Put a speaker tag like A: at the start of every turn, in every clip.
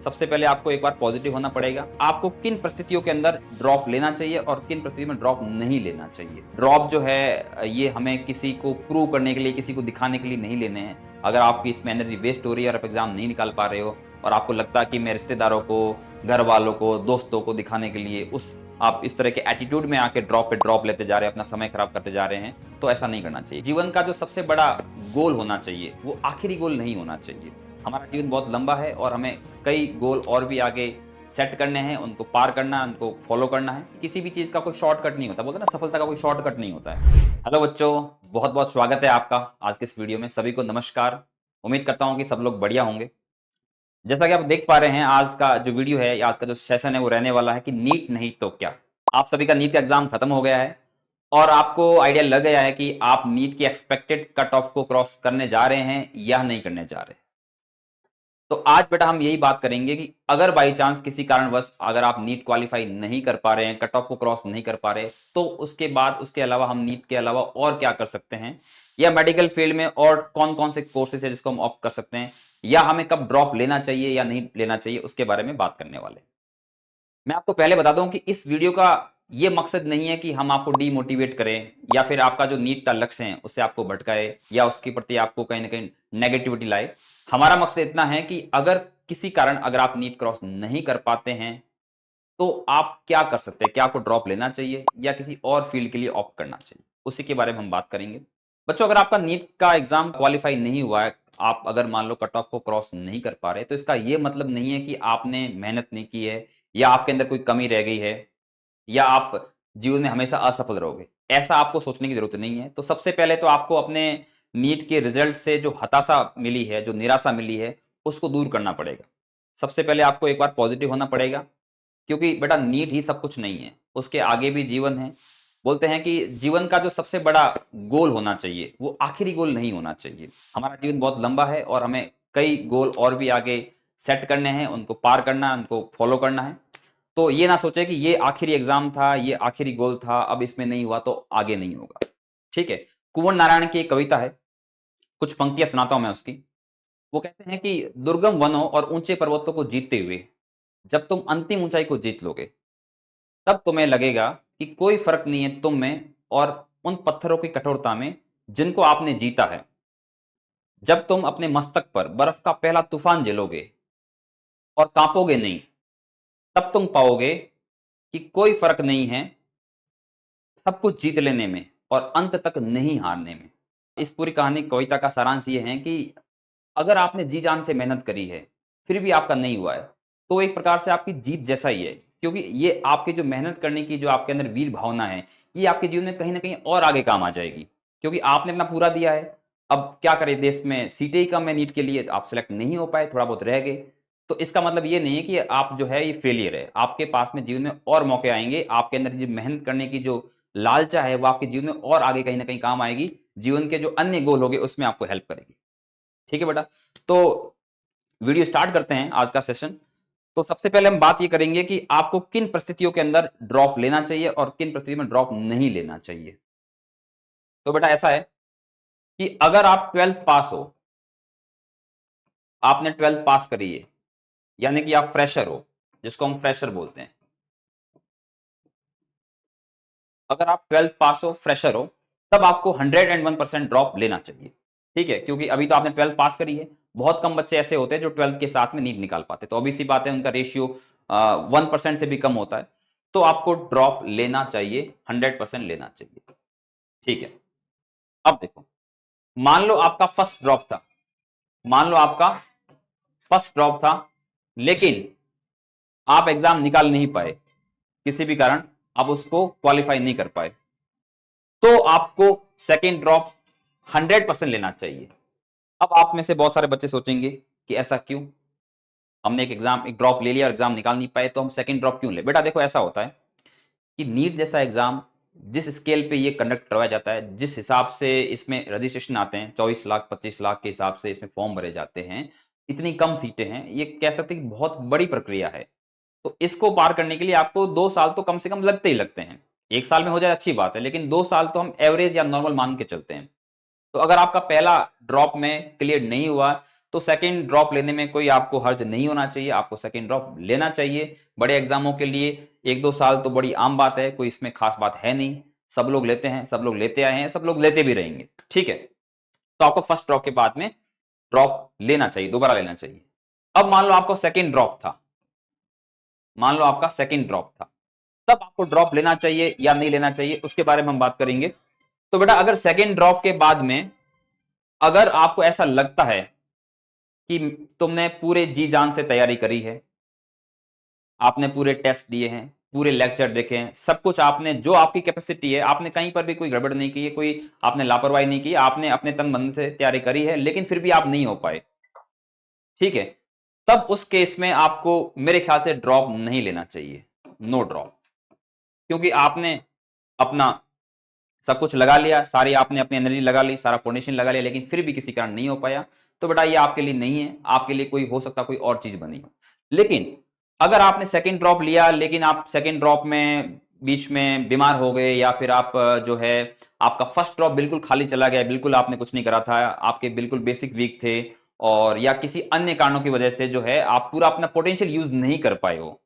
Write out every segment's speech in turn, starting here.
A: सबसे पहले आपको एक बार पॉजिटिव होना पड़ेगा। आपको किन परिस्थितियों के अंदर ड्रॉप लेना चाहिए और किन परिस्थितियों में ड्रॉप नहीं लेना चाहिए। ड्रॉप जो है ये हमें किसी को प्रूव करने के लिए, किसी को दिखाने के लिए नहीं लेने हैं। अगर आपकी इसमें एनर्जी वेस्ट हो रही है और आप एग्जाम नहीं निकाल पा रहे हो और आपको लगता है कि मैं रिश्तेदारों को, घर वालों को, दोस्तों को दिखाने के लिए उस आप इस तरह के एटीट्यूड में आके ड्रॉप पे ड्रॉप लेते जा रहे हैं, अपना समय खराब करते जा रहे हैं, तो ऐसा नहीं करना चाहिए। जीवन का जो सबसे बड़ा गोल होना चाहिए वो आखिरी गोल नहीं होना चाहिए। हमारा जीवन बहुत लंबा है और हमें कई गोल और भी आगे सेट करने हैं, उनको पार करना है, उनको फॉलो करना है। किसी भी चीज का कोई शॉर्टकट नहीं होता, बोलते हैं ना सफलता का कोई शॉर्टकट नहीं होता है। हेलो बच्चों, बहुत बहुत स्वागत है आपका आज के इस वीडियो में। सभी को नमस्कार। उम्मीद करता हूँ कि सब लोग बढ़िया होंगे। जैसा कि आप देख पा रहे हैं, आज का जो वीडियो है या आज का जो सेशन है वो रहने वाला है कि नीट नहीं तो क्या। आप सभी का नीट का एग्जाम खत्म हो गया है और आपको आइडिया लग गया है कि आप नीट की एक्सपेक्टेड कट ऑफ को क्रॉस करने जा रहे हैं या नहीं करने जा रहे। तो आज बेटा हम यही बात करेंगे कि अगर बाई चांस किसी कारणवश अगर आप नीट क्वालिफाई नहीं कर पा रहे हैं, कट ऑफ को क्रॉस नहीं कर पा रहे, तो उसके बाद उसके अलावा हम नीट के अलावा और क्या कर सकते हैं, या मेडिकल फील्ड में और कौन कौन से कोर्सेज है जिसको हम ऑप्ट कर सकते हैं, या हमें कब ड्रॉप लेना चाहिए या नहीं लेना चाहिए, उसके बारे में बात करने वाले। मैं आपको पहले बता दूं कि इस वीडियो का ये मकसद नहीं है कि हम आपको डीमोटिवेट करें या फिर आपका जो नीट का लक्ष्य है उससे आपको भटकाए या उसके प्रति आपको कहीं ना कहीं नेगेटिविटी लाए। हमारा मकसद इतना है कि अगर किसी कारण अगर आप नीट क्रॉस नहीं कर पाते हैं तो आप क्या कर सकते हैं, क्या आपको ड्रॉप लेना चाहिए या किसी और फील्ड के लिए ऑप्ट करना चाहिए, उसी के बारे में हम बात करेंगे। बच्चों, अगर आपका नीट का एग्जाम क्वालिफाई नहीं हुआ है, आप अगर मान लो कट ऑफ को क्रॉस नहीं कर पा रहे, तो इसका ये मतलब नहीं है कि आपने मेहनत नहीं की है या आपके अंदर कोई कमी रह गई है या आप जीवन में हमेशा असफल रहोगे। ऐसा आपको सोचने की जरूरत नहीं है। तो सबसे पहले तो आपको अपने नीट के रिजल्ट से जो हताशा मिली है, जो निराशा मिली है, उसको दूर करना पड़ेगा। सबसे पहले आपको एक बार पॉजिटिव होना पड़ेगा, क्योंकि बेटा नीट ही सब कुछ नहीं है, उसके आगे भी जीवन है। बोलते हैं कि जीवन का जो सबसे बड़ा गोल होना चाहिए वो आखिरी गोल नहीं होना चाहिए। हमारा जीवन बहुत लंबा है और हमें कई गोल और भी आगे सेट करने हैं, उनको पार करना है, उनको फॉलो करना है। तो ये ना सोचे कि ये आखिरी एग्जाम था, ये आखिरी गोल था, अब इसमें नहीं हुआ तो आगे नहीं होगा। ठीक है। कुंवर नारायण की एक कविता है, कुछ पंक्तियां सुनाता हूं मैं उसकी। वो कहते हैं कि दुर्गम वनों और ऊंचे पर्वतों को जीतते हुए जब तुम अंतिम ऊंचाई को जीत लोगे, तब तुम्हें लगेगा कि कोई फर्क नहीं है तुम में और उन पत्थरों की कठोरता में जिनको आपने जीता है। जब तुम अपने मस्तक पर बर्फ का पहला तूफान झेलोगे और कांपोगे नहीं, तब तुम पाओगे कि कोई फर्क नहीं है सब कुछ जीत लेने में और अंत तक नहीं हारने में। इस पूरी कहानी कविता का सारांश ये है कि अगर आपने जी जान से मेहनत करी है, फिर भी आपका नहीं हुआ है, तो एक प्रकार से आपकी जीत जैसा ही है। क्योंकि ये आपकी जो मेहनत करने की जो आपके अंदर वीर भावना है, ये आपके जीवन में कहीं न कहीं और आगे काम आ जाएगी। क्योंकि आपने अपना पूरा दिया है। अब क्या करें, देश में सीटें ही कम है नीट के लिए, तो आप सेलेक्ट नहीं हो पाए, थोड़ा बहुत रह गए। तो इसका मतलब ये नहीं है कि आप जो है ये फेलियर है। आपके पास में जीवन में और मौके आएँगे, आपके अंदर जो मेहनत करने की जो लालसा है, वो आपके जीवन में और आगे कहीं न कहीं काम आएगी। जीवन के जो अन्य गोल होंगे, उसमें आपको हेल्प करेगी। ठीक है बेटा? तो वीडियो स्टार्ट करते हैं आज का सेशन। तो सबसे पहले हम बात ये करेंगे कि आपको किन परिस्थितियों के अंदर ड्रॉप लेना चाहिए और किन परिस्थितियों में ड्रॉप नहीं लेना चाहिए। तो बेटा ऐसा है कि अगर आप 12th पास हो, आपने 12th पास करी है, यानी कि आप फ्रेशर हो, जिसको हम फ्रेशर बोलते हैं। अगर आप 12th पास हो, फ्रेशर हो, तब आपको 101% ड्रॉप लेना चाहिए। ठीक है? क्योंकि अभी तो आपने 12th पास करी है। बहुत कम बच्चे ऐसे होते हैं जो 12th के साथ में नीट निकाल पाते, तो ऑब्वियस सी बात है उनका रेशियो 1% से भी कम होता है। तो आपको ड्रॉप लेना चाहिए, 100% लेना चाहिए। ठीक है। अब देखो, मान लो आपका फर्स्ट ड्रॉप था, मान लो आपका फर्स्ट ड्रॉप था, लेकिन आप एग्जाम निकाल नहीं पाए, किसी भी कारण आप उसको क्वालिफाई नहीं कर पाए, तो आपको सेकेंड ड्रॉप 100% लेना चाहिए। अब आप में से बहुत सारे बच्चे सोचेंगे कि ऐसा क्यों, हमने एक ड्रॉप ले लिया और एग्जाम निकाल नहीं पाए, तो हम सेकंड ड्रॉप क्यों ले। बेटा देखो, ऐसा होता है कि नीट जैसा एग्जाम जिस स्केल पे ये कंडक्ट करवाया जाता है, जिस हिसाब से इसमें रजिस्ट्रेशन आते हैं, 24 लाख 25 लाख के हिसाब से इसमें फॉर्म भरे जाते हैं, इतनी कम सीटें हैं, ये कह सकते हैं कि बहुत बड़ी प्रक्रिया है। तो इसको पार करने के लिए आपको 2 साल तो कम से कम लगते ही लगते हैं। 1 साल में हो जाए अच्छी बात है, लेकिन 2 साल तो हम एवरेज या नॉर्मल मान के चलते हैं। तो अगर आपका पहला ड्रॉप में क्लियर नहीं हुआ, तो सेकंड ड्रॉप लेने में कोई आपको हर्ज नहीं होना चाहिए, आपको सेकंड ड्रॉप लेना चाहिए। बड़े एग्जामों के लिए 1-2 साल तो बड़ी आम बात है, कोई इसमें खास बात है नहीं। सब लोग लेते हैं, सब लोग लेते आए हैं, सब लोग लेते भी रहेंगे, ठीक है। तो आपको फर्स्ट ड्रॉप के बाद में ड्रॉप लेना चाहिए, दोबारा लेना चाहिए। अब मान लो आपको सेकंड ड्रॉप था, मान लो आपका सेकंड ड्रॉप था, तब आपको ड्रॉप लेना चाहिए या नहीं लेना चाहिए, उसके बारे में हम बात करेंगे। तो बेटा अगर सेकंड ड्रॉप के बाद में अगर आपको ऐसा लगता है कि तुमने पूरे जी जान से तैयारी करी है, आपने पूरे टेस्ट दिए हैं, पूरे लेक्चर देखे हैं, सब कुछ आपने, जो आपकी कैपेसिटी है, आपने कहीं पर भी कोई गड़बड़ नहीं की है, कोई आपने लापरवाही नहीं की, आपने अपने तन मन से तैयारी करी है, लेकिन फिर भी आप नहीं हो पाए, ठीक है, तब उस केस में आपको मेरे ख्याल से ड्रॉप नहीं लेना चाहिए, नो ड्रॉप। क्योंकि आपने अपना सब कुछ लगा लिया, सारी आपने अपनी एनर्जी लगा ली, सारा पोटेंशियल लगा लिया, लेकिन फिर भी किसी कारण नहीं हो पाया, तो बेटा ये आपके लिए नहीं है, आपके लिए कोई हो सकता कोई और चीज बनी हो। लेकिन अगर आपने सेकंड ड्रॉप लिया, लेकिन आप सेकंड ड्रॉप में बीच में बीमार हो गए, या फिर आप जो है आपका फर्स्ट ड्रॉप बिल्कुल खाली चला गया, बिल्कुल आपने कुछ नहीं करा था, आपके बिल्कुल बेसिक वीक थे, और या किसी अन्य कारणों की वजह से जो है आप पूरा अपना पोटेंशियल यूज नहीं कर पाए हो,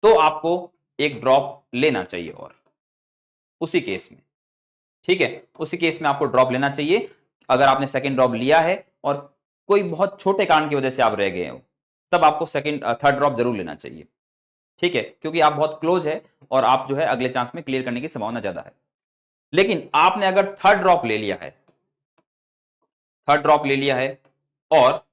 A: तो आपको एक ड्रॉप लेना चाहिए। और उसी केस में, ठीक है, उसी केस में आपको ड्रॉप लेना चाहिए। अगर आपने सेकंड ड्रॉप लिया है और कोई बहुत छोटे कारण की वजह से आप रह गए हो, तब आपको सेकंड थर्ड ड्रॉप जरूर लेना चाहिए, ठीक है, क्योंकि आप बहुत क्लोज है और आप जो है अगले चांस में क्लियर करने की संभावना ज्यादा है। लेकिन आपने अगर थर्ड ड्रॉप ले लिया है, थर्ड ड्रॉप ले लिया है, और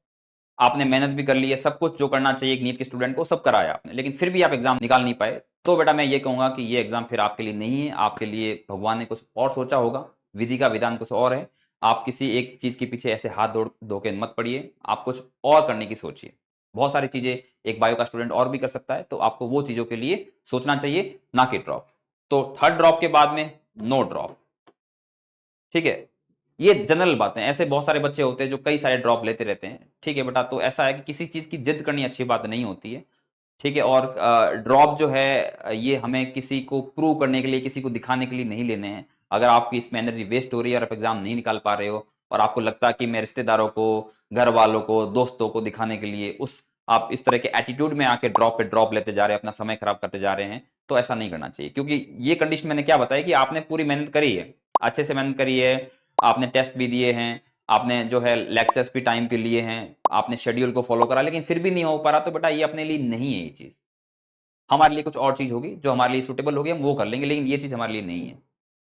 A: आपने मेहनत भी कर ली है, सब कुछ जो करना चाहिए एक नीट के स्टूडेंट को सब कराया आपने, लेकिन फिर भी आप एग्जाम निकाल नहीं पाए, तो बेटा मैं ये कहूंगा कि ये एग्जाम फिर आपके लिए नहीं है, आपके लिए भगवान ने कुछ और सोचा होगा, विधि का विधान कुछ और है। आप किसी एक चीज के पीछे ऐसे हाथ धो धो के मत पड़िए, आप कुछ और करने की सोचिए। बहुत सारी चीजें एक बायो का स्टूडेंट और भी कर सकता है, तो आपको वो चीजों के लिए सोचना चाहिए, ना कि ड्रॉप। तो थर्ड ड्रॉप के बाद में नो ड्रॉप, ठीक है। ये जनरल बातें, ऐसे बहुत सारे बच्चे होते हैं जो कई सारे ड्रॉप लेते रहते हैं, ठीक है बेटा। तो ऐसा है कि किसी चीज की जिद करनी अच्छी बात नहीं होती है, ठीक है। और ड्रॉप जो है ये हमें किसी को प्रूव करने के लिए, किसी को दिखाने के लिए नहीं लेने हैं। अगर आपकी इसमें एनर्जी वेस्ट हो रही है और आप एग्जाम नहीं निकाल पा रहे हो, और आपको लगता है कि मैं रिश्तेदारों को, घर वालों को, दोस्तों को दिखाने के लिए उस आप इस तरह के एटीट्यूड में आके ड्रॉप पे ड्रॉप लेते जा रहे हैं, अपना समय खराब करते जा रहे हैं, तो ऐसा नहीं करना चाहिए। क्योंकि ये कंडीशन मैंने क्या बताया कि आपने पूरी मेहनत करी है, अच्छे से मेहनत करी है, आपने टेस्ट भी दिए हैं, आपने जो है लेक्चर्स भी टाइम पे लिए हैं, आपने शेड्यूल को फॉलो करा, लेकिन फिर भी नहीं हो पा रहा, तो बेटा ये अपने लिए नहीं है। ये चीज हमारे लिए कुछ और चीज होगी जो हमारे लिए सुटेबल होगी, हम वो कर लेंगे, लेकिन ये चीज हमारे लिए नहीं है।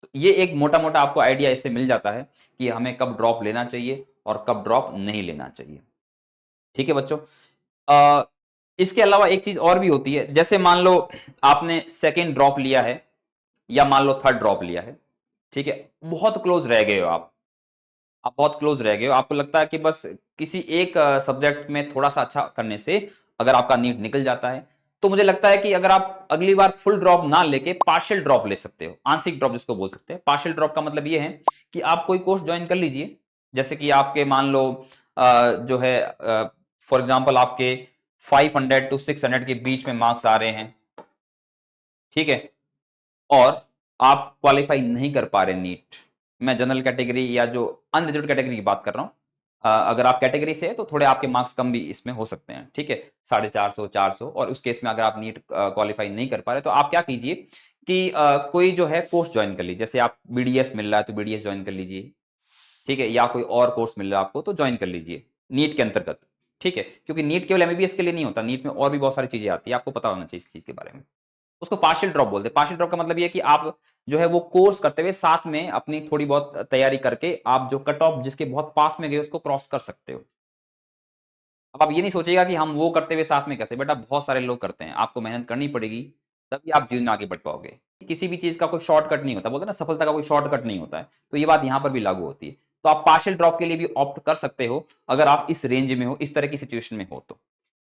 A: तो ये एक मोटा मोटा आपको आइडिया इससे मिल जाता है कि हमें कब ड्रॉप लेना चाहिए और कब ड्रॉप नहीं लेना चाहिए, ठीक है बच्चों। अ, इसके अलावा एक चीज और भी होती है, जैसे मान लो आपने सेकेंड ड्रॉप लिया है, या मान लो थर्ड ड्रॉप लिया है, ठीक है, बहुत क्लोज रह गए हो आप बहुत क्लोज रह गए हो, आपको लगता है कि बस किसी एक सब्जेक्ट में थोड़ा सा अच्छा करने से अगर आपका नीट निकल जाता है, तो मुझे लगता है कि अगर आप अगली बार फुल ड्रॉप ना लेके पार्शियल ड्रॉप ले सकते हो, आंशिक ड्रॉप जिसको बोल सकते हैं। पार्शियल ड्रॉप का मतलब ये है कि आप कोई कोर्स ज्वाइन कर लीजिए, जैसे कि आपके मान लो जो है फॉर एग्जाम्पल आपके 500 to 600 के बीच में मार्क्स आ रहे हैं, ठीक है, और आप क्वालिफाई नहीं कर पा रहे नीट। मैं जनरल कैटेगरी या जो अनरिजर्व कैटेगरी की बात कर रहा हूं। अगर आप कैटेगरी से है तो थोड़े आपके मार्क्स कम भी इसमें हो सकते हैं, ठीक है, 450 400, और उस केस में अगर आप नीट क्वालिफाई नहीं कर पा रहे, तो आप क्या कीजिए कि कोई जो है कोर्स ज्वाइन कर लीजिए। जैसे आप बीडीएस मिल रहा है तो बीडीएस ज्वाइन कर लीजिए, ठीक है, या कोई और कोर्स मिल रहा है आपको तो ज्वाइन कर लीजिए नीट के अंतर्गत, ठीक है। क्योंकि नीट केवल एमबीबीएस के लिए नहीं होता, नीट में और भी बहुत सारी चीजें आती है, आपको पता होना चाहिए इस चीज के बारे में। उसको पार्शियल ड्रॉप बोलते हैं। पार्शियल ड्रॉप का मतलब ये है कि आप जो है वो कोर्स करते हुए साथ में अपनी थोड़ी बहुत तैयारी करके आप जो कट ऑफ जिसके बहुत पास में गए उसको क्रॉस कर सकते हो। अब आप ये नहीं सोचिएगा कि हम वो करते हुए साथ में कैसे, बेटा बहुत सारे लोग करते हैं, आपको मेहनत करनी पड़ेगी, तभी आप जीवन में आगे बढ़ पाओगे। किसी भी चीज का कोई शॉर्टकट नहीं होता, बोलते हैं ना सफलता का कोई शॉर्टकट नहीं होता है, तो ये बात यहां पर भी लागू होती है। तो आप पार्शियल ड्रॉप के लिए भी ऑप्ट कर सकते हो, अगर आप इस रेंज में हो, इस तरह की सिचुएशन में हो तो,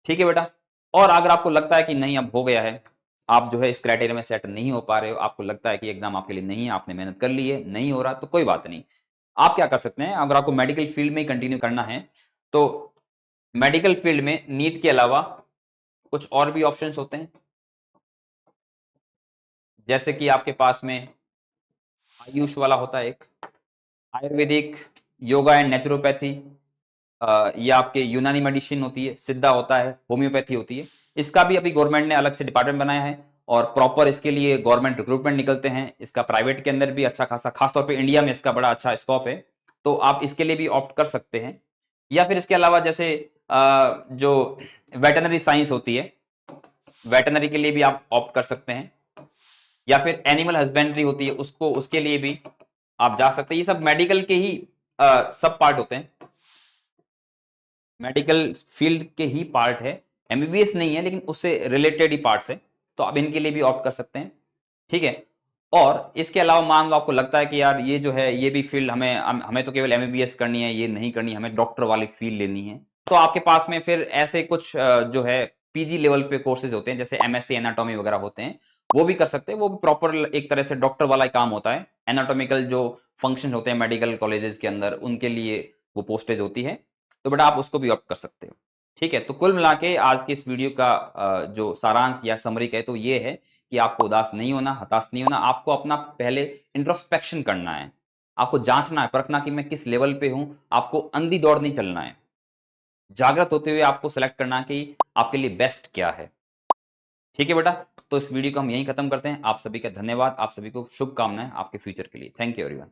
A: ठीक है बेटा। और अगर आपको लगता है कि नहीं अब हो गया है, आप जो है इस क्राइटेरिया में सेट नहीं हो पा रहे हो, आपको लगता है कि एग्जाम आपके लिए नहीं है, आपने मेहनत कर ली है, नहीं हो रहा, तो कोई बात नहीं। आप क्या कर सकते हैं, अगर आपको मेडिकल फील्ड में कंटिन्यू करना है, तो मेडिकल फील्ड में नीट के अलावा कुछ और भी ऑप्शंस होते हैं। जैसे कि आपके पास में आयुष वाला होता है एक, आयुर्वेदिक, योगा एंड नेचुरोपैथी, ये आपके यूनानी मेडिसिन होती है, सिद्धा होता है, होम्योपैथी होती है। इसका भी अभी गवर्नमेंट ने अलग से डिपार्टमेंट बनाया है और प्रॉपर इसके लिए गवर्नमेंट रिक्रूटमेंट निकलते हैं। इसका प्राइवेट के अंदर भी अच्छा खासा, खासतौर पे इंडिया में इसका बड़ा अच्छा स्कोप है, तो आप इसके लिए भी ऑप्ट कर सकते हैं। या फिर इसके अलावा जैसे जो वेटनरी साइंस होती है, वेटनरी के लिए भी आप ऑप्ट कर सकते हैं। या फिर एनिमल हस्बेंड्री होती है, उसको, उसके लिए भी आप जा सकते हैं। ये सब मेडिकल के ही सब पार्ट होते हैं, मेडिकल फील्ड के ही पार्ट है, एमबीबीएस नहीं है लेकिन उससे रिलेटेड ही पार्ट्स है, तो आप इनके लिए भी ऑप्ट कर सकते हैं। ठीक है। और इसके अलावा मान लो आपको लगता है कि यार ये जो है ये भी फील्ड हमें तो केवल एमबीबीएस करनी है, ये नहीं करनी, हमें डॉक्टर वाली फील्ड लेनी है, तो आपके पास में फिर ऐसे कुछ जो है पीजी लेवल पे कोर्सेज होते हैं, जैसे एमएससी एनाटॉमी वगैरह होते हैं, वो भी कर सकते हैं। वो भी प्रॉपर एक तरह से डॉक्टर वाला ही काम होता है। एनाटॉमिकल जो फंक्शन होते हैं मेडिकल कॉलेजेस के अंदर, उनके लिए वो पोस्टेज होती है, तो बेटा आप उसको भी ऑप्ट कर सकते हो। ठीक है। तो कुल मिला के आज की इस वीडियो का जो सारांश या समरी कहे तो ये है कि आपको उदास नहीं होना, हताश नहीं होना, आपको अपना पहले इंट्रोस्पेक्शन करना है, आपको जांचना है, परखना कि मैं किस लेवल पे हूं, आपको अंधी दौड़ नहीं चलना है, जागृत होते हुए आपको सेलेक्ट करना है कि आपके लिए बेस्ट क्या है। ठीक है बेटा, तो इस वीडियो को हम यहीं खत्म करते हैं। आप सभी का धन्यवाद, आप सभी को शुभकामनाएं आपके फ्यूचर के लिए। Thank you everyone.